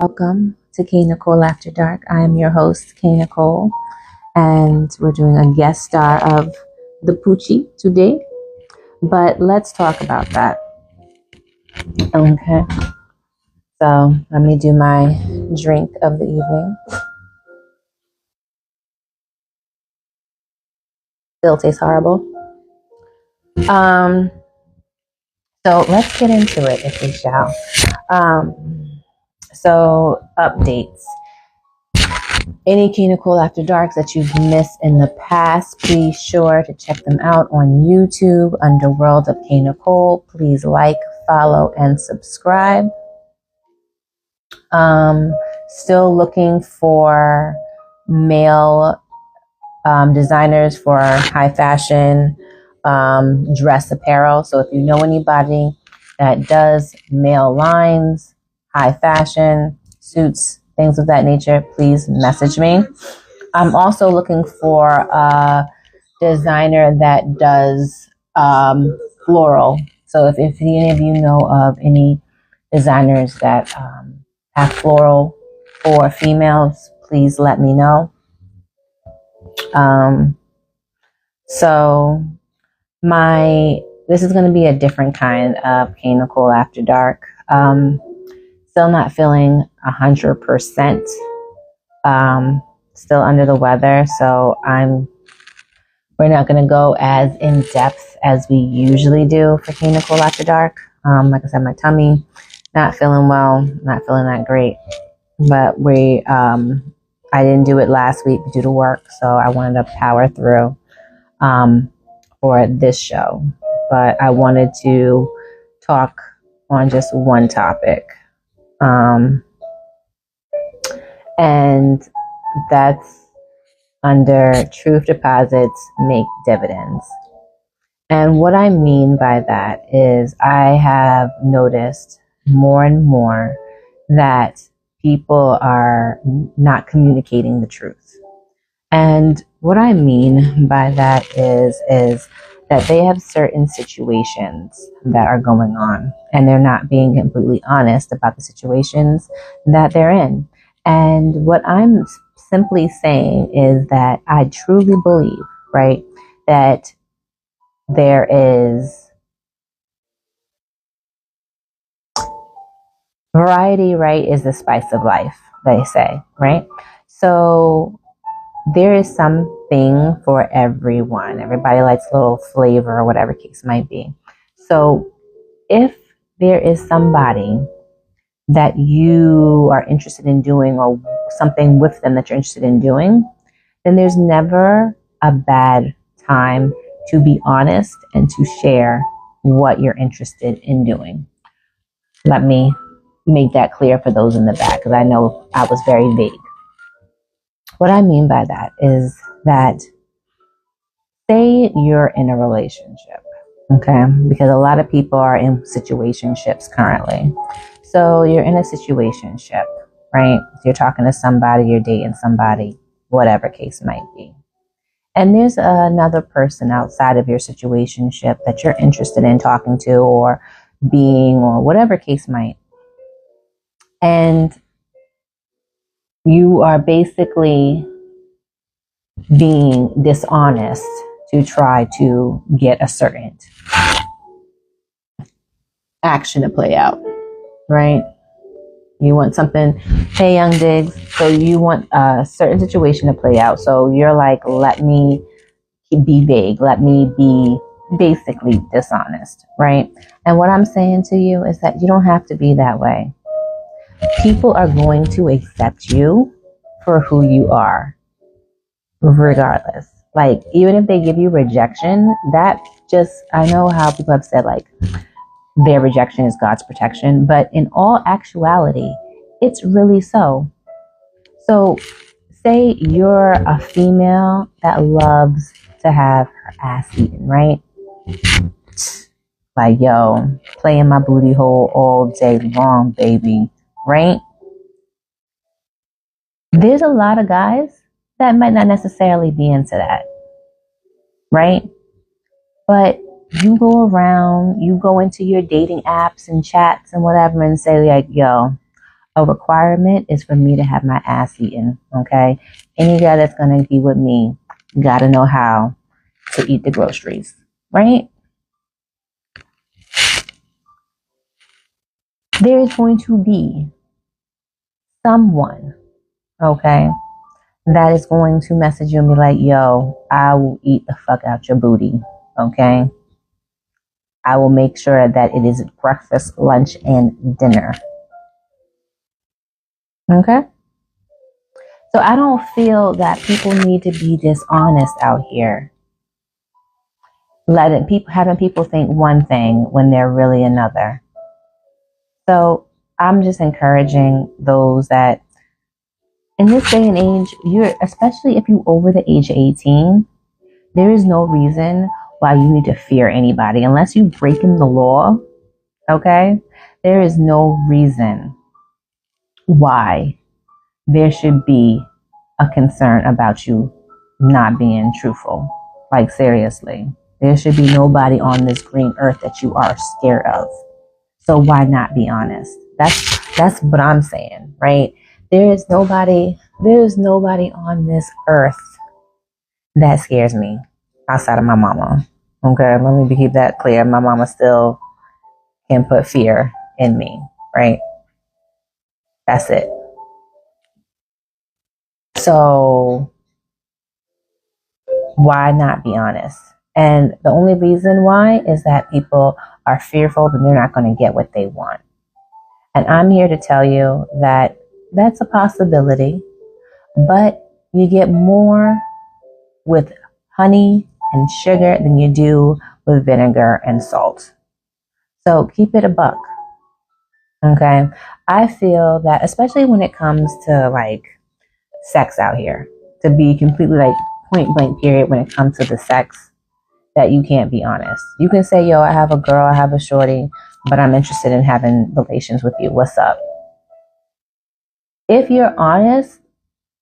Welcome to Kaynichole After Dark. I am your host, Kaynichole, and we're doing a guest star of the Poochie today. But let's talk about that. Okay. So let me do my drink of the evening. Still tastes horrible. Um, so let's get into it, if we shall. So updates. Any Kaynichole After Darks that you've missed in the past, please sure to check them out on YouTube under World of Kaynichole. Please like, follow, and subscribe. Still looking for male designers for high fashion dress apparel. So if you know anybody that does male lines, high fashion, suits, things of that nature, please message me. I'm also looking for a designer that does floral. So if any of you know of any designers that have floral for females, please let me know. So this is going to be a different kind of Kaynichole After Dark. Still not feeling 100%. Still under the weather, so we're not going to go as in depth as we usually do for Kaynichole After Dark. Like I said, my tummy not feeling well, not feeling that great, but I didn't do it last week due to work, so I wanted to power through for this show. But I wanted to talk on just one topic, and that's under truth deposits make dividends. And what I mean by that is I have noticed more and more that people are not communicating the truth. And what I mean by that is that they have certain situations that are going on and they're not being completely honest about the situations that they're in. And what I'm simply saying is that I truly believe, right, that there is variety, right, is the spice of life, they say, right? So there is something for everyone. Everybody likes a little flavor or whatever case might be. So if there is somebody that you are interested in doing or something with them that you're interested in doing, then there's never a bad time to be honest and to share what you're interested in doing. Let me make that clear for those in the back, because I know I was very vague. What I mean by that is that, say you're in a relationship, okay? Because a lot of people are in situationships currently. So you're in a situationship, right? You're talking to somebody, you're dating somebody, whatever case might be. And there's another person outside of your situationship that you're interested in talking to or being or whatever case might. And you are basically being dishonest to try to get a certain action to play out, right? You want something, hey, Young Diggs, so you want a certain situation to play out. So you're like, let me be vague. Let me be basically dishonest, right? And what I'm saying to you is that you don't have to be that way. People are going to accept you for who you are, regardless. Like, even if they give you rejection, I know how people have said, like, their rejection is God's protection, but in all actuality, it's really so. So, say you're a female that loves to have her ass eaten, right? Like, yo, playing my booty hole all day long, baby, right? There's a lot of guys that might not necessarily be into that, right? But you go around, you go into your dating apps and chats and whatever and say, like, yo, a requirement is for me to have my ass eaten. Okay. Any guy that's going to be with me got to know how to eat the groceries, right? There is going to be someone, okay, that is going to message you and be like, yo, I will eat the fuck out your booty, okay? I will make sure that it is breakfast, lunch, and dinner, okay? So I don't feel that people need to be dishonest out here, having people think one thing when they're really another. So I'm just encouraging those that in this day and age, especially if you're over the age of 18, there is no reason why you need to fear anybody unless you break in the law. Okay, there is no reason why there should be a concern about you not being truthful. Like, seriously, there should be nobody on this green earth that you are scared of. So why not be honest? That's what I'm saying, right? There is nobody on this earth that scares me outside of my mama. Okay, let me keep that clear. My mama still can put fear in me, right? That's it. So why not be honest? And the only reason why is that people are fearful that they're not going to get what they want. And I'm here to tell you that that's a possibility, but you get more with honey and sugar than you do with vinegar and salt. So keep it a buck. Okay. I feel that, especially when it comes to like sex out here, to be completely like point blank period when it comes to the sex, that you can't be honest. You can say, yo, I have a girl, I have a shorty, but I'm interested in having relations with you. What's up? If you're honest,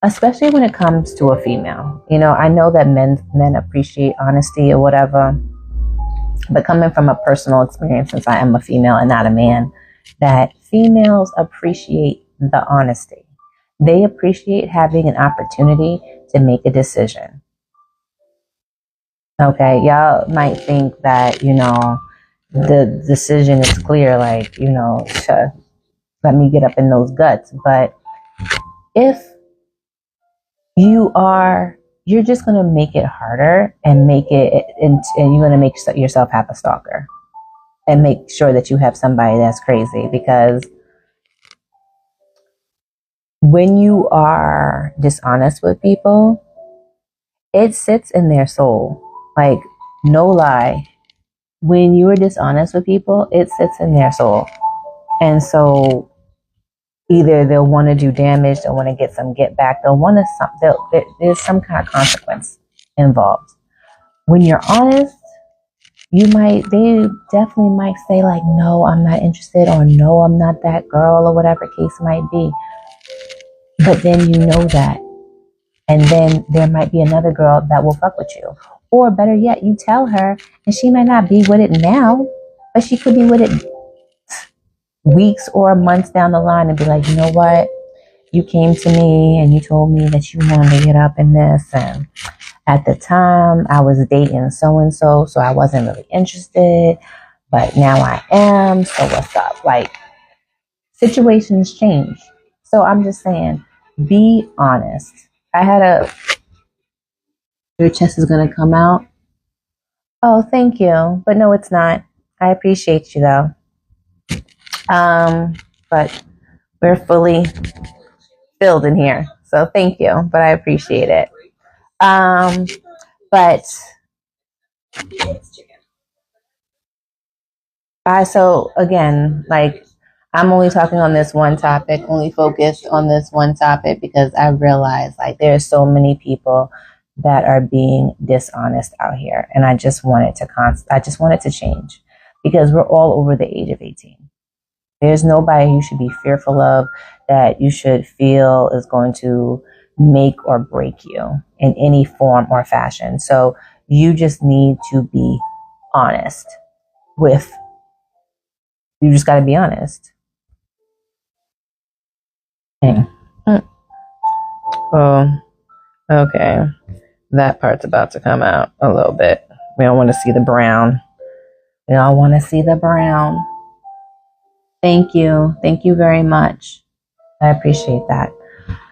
especially when it comes to a female, I know that men appreciate honesty or whatever, but coming from a personal experience, since I am a female and not a man, that females appreciate the honesty. They appreciate having an opportunity to make a decision. Okay, y'all might think that, the decision is clear, like, let me get up in those guts. But if you're just going to make it harder and and you're going to make yourself have a stalker and make sure that you have somebody that's crazy, because when you are dishonest with people, it sits in their soul. Like, no lie. When you are dishonest with people, it sits in their soul. And so either they'll want to do damage, they'll want to get some get back, there's some kind of consequence involved. When you're honest, they definitely might say like, no, I'm not interested, or no, I'm not that girl, or whatever case might be. But then you know that. And then there might be another girl that will fuck with you. Or better yet, you tell her and she might not be with it now, but she could be with it weeks or months down the line and be like, you know what? You came to me and you told me that you wanted to get up in this. And at the time I was dating so-and-so, so I wasn't really interested, but now I am. So what's up? Like, situations change. So I'm just saying, be honest. Your chest is going to come out. Oh, thank you. But no, it's not. I appreciate you though. But we're fully filled in here. So thank you. But I appreciate it. But so again, like, I'm only talking on this one topic, only focused on this one topic, because I realize like there are so many people that are being dishonest out here, and I just want it to change, because we're all over the age of 18. There's nobody you should be fearful of, that you should feel is going to make or break you in any form or fashion. So you just need to be honest you just got to be honest. Okay. Oh, okay. That part's about to come out a little bit. We don't want to see the brown. We don't want to see the brown. Thank you. Thank you very much. I appreciate that.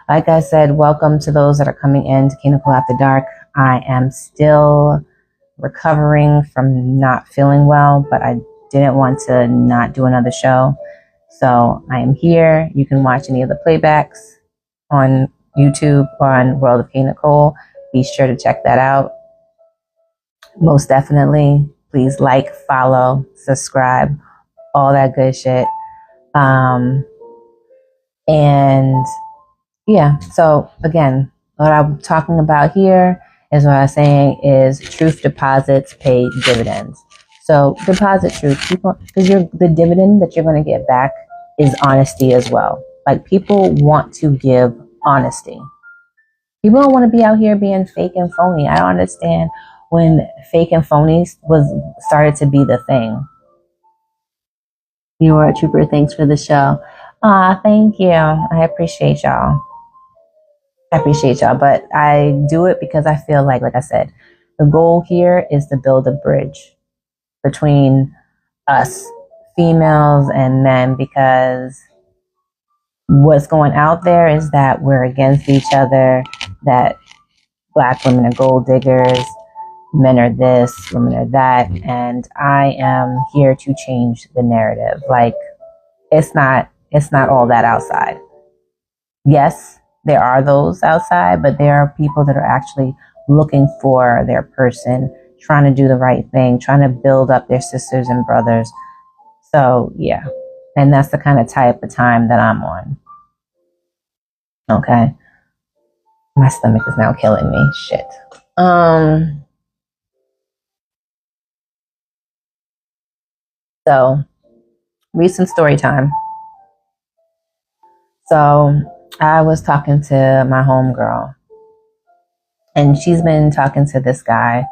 Like I said, welcome to those that are coming in to Kaynichole After Dark. I am still recovering from not feeling well, but I didn't want to not do another show. So I am here. You can watch any of the playbacks on YouTube on World of Kaynichole. Be sure to check that out. Most definitely. Please like, follow, subscribe, all that good shit. And yeah, so again, what I'm talking about here is what I'm saying is truth deposits pay dividends. So deposit truth, people, because the dividend that you're going to get back is honesty as well. Like people want to give honesty. People don't want to be out here being fake and phony. I don't understand when fake and phony was started to be the thing. You are a trooper. Thanks for the show. Thank you. I appreciate y'all. But I do it because I feel like I said, the goal here is to build a bridge between us, females and men, because what's going out there is that we're against each other, that Black women are gold diggers, men are this, women are that, and I am here to change the narrative. Like, it's not all that outside. Yes, there are those outside, but there are people that are actually looking for their person, trying to do the right thing, trying to build up their sisters and brothers. So yeah, and that's the kind of type of time that I'm on. Okay, my stomach is now killing me. Shit. So recent story time. So I was talking to my homegirl, and she's been talking to this guy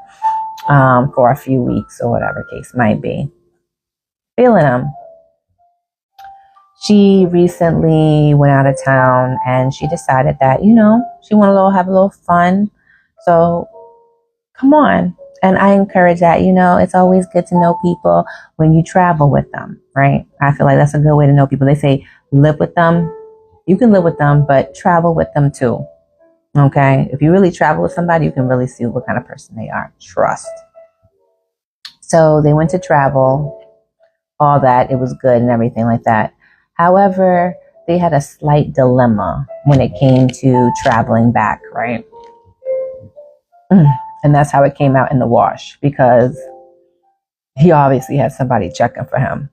for a few weeks or whatever case might be. Feeling him. She recently went out of town and she decided that, she wanted to have a little fun. So come on. And I encourage that, it's always good to know people when you travel with them, right? I feel like that's a good way to know people. They say live with them. You can live with them, but travel with them too. Okay? If you really travel with somebody, you can really see what kind of person they are. Trust. So they went to travel, all that. It was good and everything like that. However, they had a slight dilemma when it came to traveling back, right? And that's how it came out in the wash, because he obviously had somebody checking for him.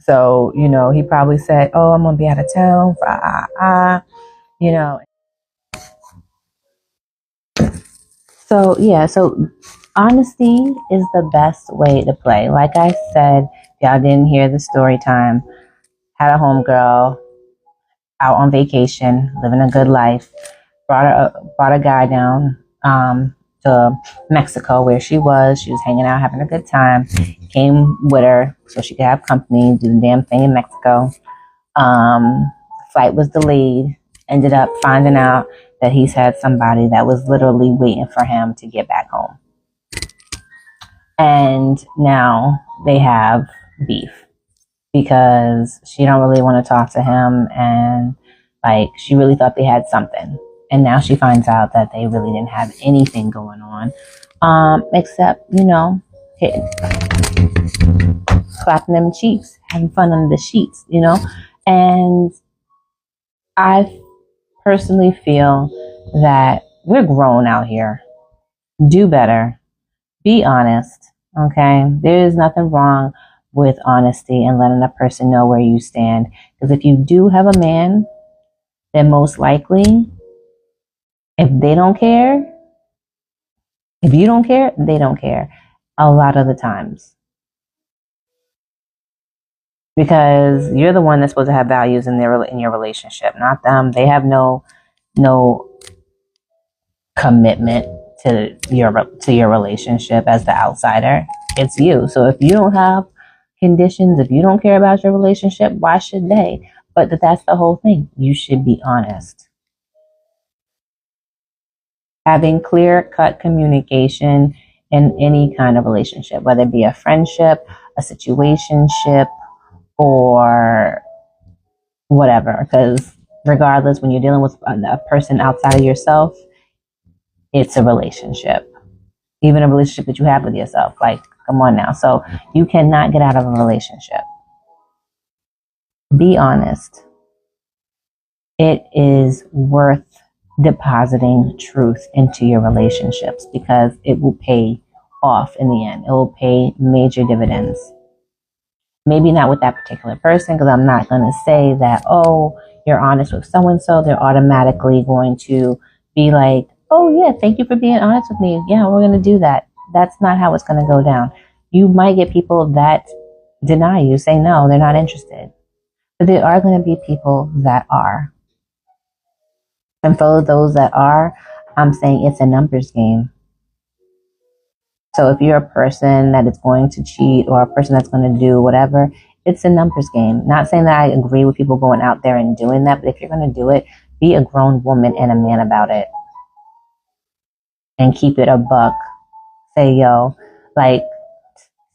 So, he probably said, oh, I'm going to be out of town for So, yeah, so honesty is the best way to play. Like I said, y'all didn't hear the story time. Had a homegirl out on vacation, living a good life. Brought a guy down to Mexico where she was. She was hanging out, having a good time. Came with her so she could have company, do the damn thing in Mexico. Flight was delayed. Ended up finding out that he's had somebody that was literally waiting for him to get back home. And now they have beef, because she don't really want to talk to him, and she really thought they had something, and now she finds out that they really didn't have anything going on, except hitting, clapping them cheeks, having fun under the sheets, and I personally feel that we're grown out here. Do better. Be honest. Okay, there is nothing wrong with honesty and letting a person know where you stand. Because if you do have a man, then most likely, if they don't care, if you don't care, they don't care a lot of the times. Because you're the one that's supposed to have values in your relationship, not them. They have no commitment to your relationship as the outsider. It's you. So if you don't have conditions, if you don't care about your relationship, why should they? But that's the whole thing. You should be honest. Having clear cut communication in any kind of relationship, whether it be a friendship, a situationship, or whatever. Because regardless, when you're dealing with a person outside of yourself, it's a relationship. Even a relationship that you have with yourself. Like, come on now. So you cannot get out of a relationship. Be honest. It is worth depositing truth into your relationships because it will pay off in the end. It will pay major dividends. Maybe not with that particular person, because I'm not going to say that, oh, you're honest with so and so, they're automatically going to be like, oh, yeah, thank you for being honest with me. Yeah, we're going to do that. That's not how it's going to go down. You might get people that deny you, say no, they're not interested. But there are going to be people that are. And for those that are, I'm saying it's a numbers game. So if you're a person that is going to cheat or a person that's going to do whatever, it's a numbers game. Not saying that I agree with people going out there and doing that, but if you're going to do it, be a grown woman and a man about it. And keep it a buck. Say, yo, like,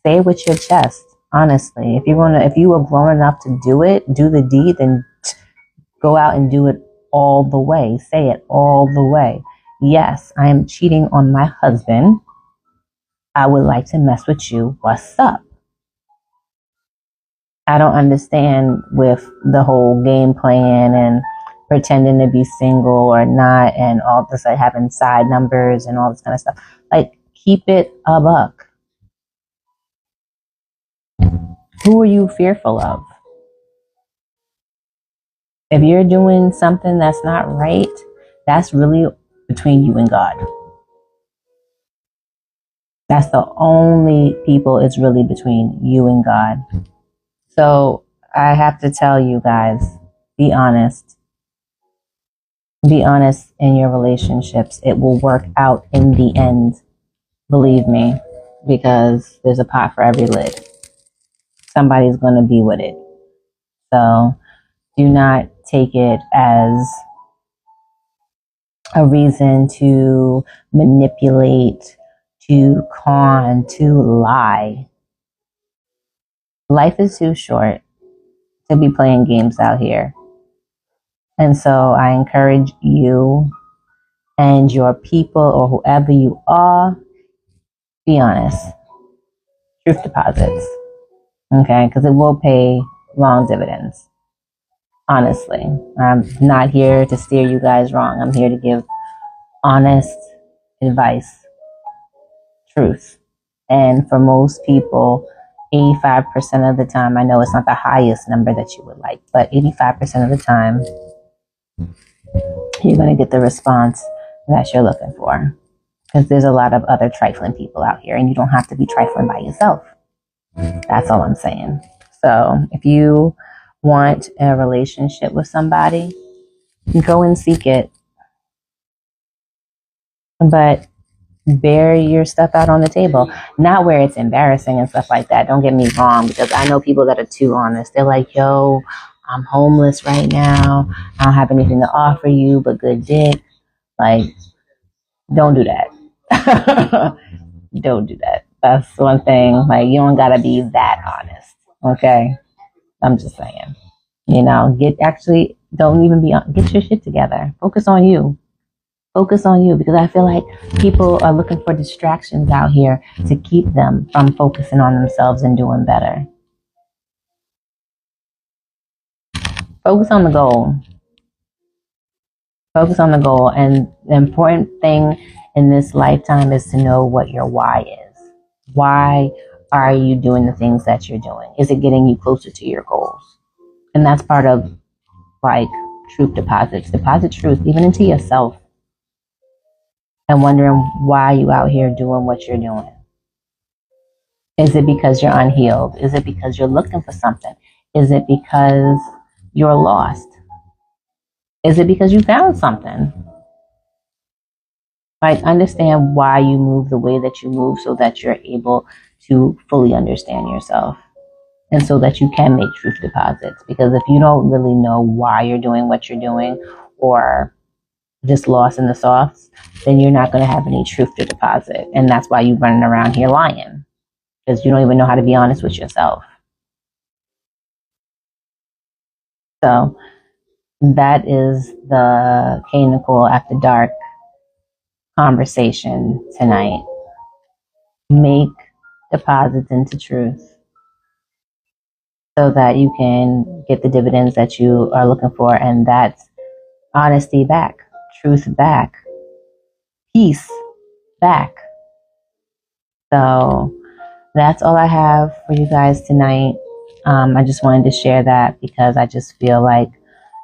say it with your chest, honestly. If you are grown enough to do it, do the deed, then go out and do it all the way. Say it all the way. Yes, I am cheating on my husband. I would like to mess with you. What's up? I don't understand with the whole game playing and pretending to be single or not and all this, like having side numbers and all this kind of stuff. Like, keep it a buck. Who are you fearful of? If you're doing something that's not right, that's really between you and God. That's the only people it's really between you and God. So I have to tell you guys, be honest. Be honest in your relationships. It will work out in the end. Believe me, because there's a pot for every lid. Somebody's going to be with it. So do not take it as a reason to manipulate, to con, to lie. Life is too short to be playing games out here. And so I encourage you and your people or whoever you are, be honest. Truth deposits. Okay? Because it will pay long dividends. Honestly. I'm not here to steer you guys wrong. I'm here to give honest advice. Truth. And for most people, 85% of the time, I know it's not the highest number that you would like, but 85% of the time, you're going to get the response that you're looking for. Because there's a lot of other trifling people out here, and you don't have to be trifling by yourself. That's all I'm saying. So if you want a relationship with somebody, go and seek it. But bear your stuff out on the table. Not where it's embarrassing and stuff like that. Don't get me wrong, because I know people that are too honest. They're like, yo, I'm homeless right now. I don't have anything to offer you but good dick. Like, don't do that. Don't do that. That's one thing. Like, you don't gotta be that honest. Okay? I'm just saying. You know, don't even get your shit together. Focus on you. Focus on you, because I feel like people are looking for distractions out here to keep them from focusing on themselves and doing better. Focus on the goal. Focus on the goal. And the important thing in this lifetime is to know what your why is. Why are you doing the things that you're doing? Is it getting you closer to your goals? And that's part of, like, truth deposits. Deposit truth even into yourself. And wondering why you out here doing what you're doing. Is it because you're unhealed? Is it because you're looking for something? Is it because you're lost? Is it because you found something? Like, understand why you move the way that you move so that you're able to fully understand yourself. And so that you can make truth deposits. Because if you don't really know why you're doing what you're doing, or just lost in the sauce, then you're not going to have any truth to deposit. And that's why you're running around here lying, because you don't even know how to be honest with yourself. So that is the Kaynichole After Dark conversation tonight. Make deposits into truth so that you can get the dividends that you are looking for, and that's honesty back, truth back, peace back. So that's all I have for you guys tonight. I just wanted to share that because I just feel like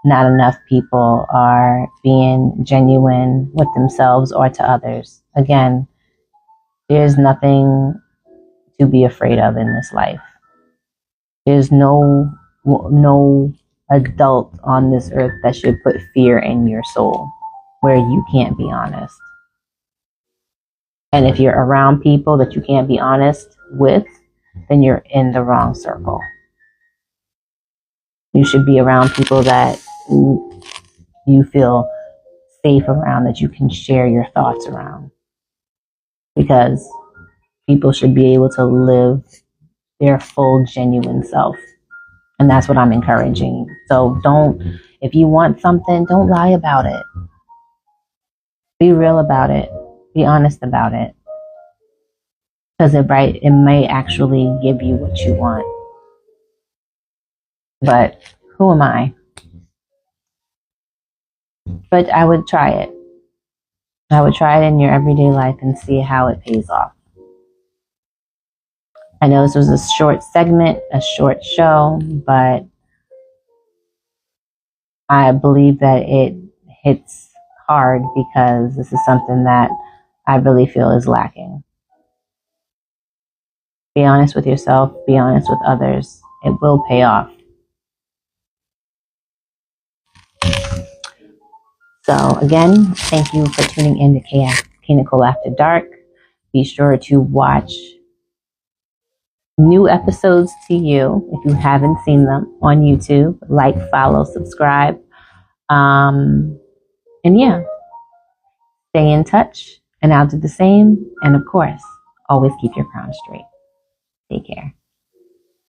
not enough people are being genuine with themselves or to others. Again, there's nothing to be afraid of in this life. There's no adult on this earth that should put fear in your soul where you can't be honest. And if you're around people that you can't be honest with, then you're in the wrong circle. You should be around people that you feel safe around, that you can share your thoughts around. Because people should be able to live their full, genuine self. And that's what I'm encouraging. So if you want something, don't lie about it. Be real about it. Be honest about it. Because it may actually give you what you want. But who am I? But I would try it. I would try it in your everyday life and see how it pays off. I know this was a short segment, a short show, but I believe that it hits hard because this is something that I really feel is lacking. Be honest with yourself, be honest with others. It will pay off. So again, thank you for tuning in to Kaynichole After Dark. Be sure to watch new episodes to you if you haven't seen them on YouTube. Like, follow, subscribe. And yeah, stay in touch and I'll do the same. And of course, always keep your crown straight. Take care.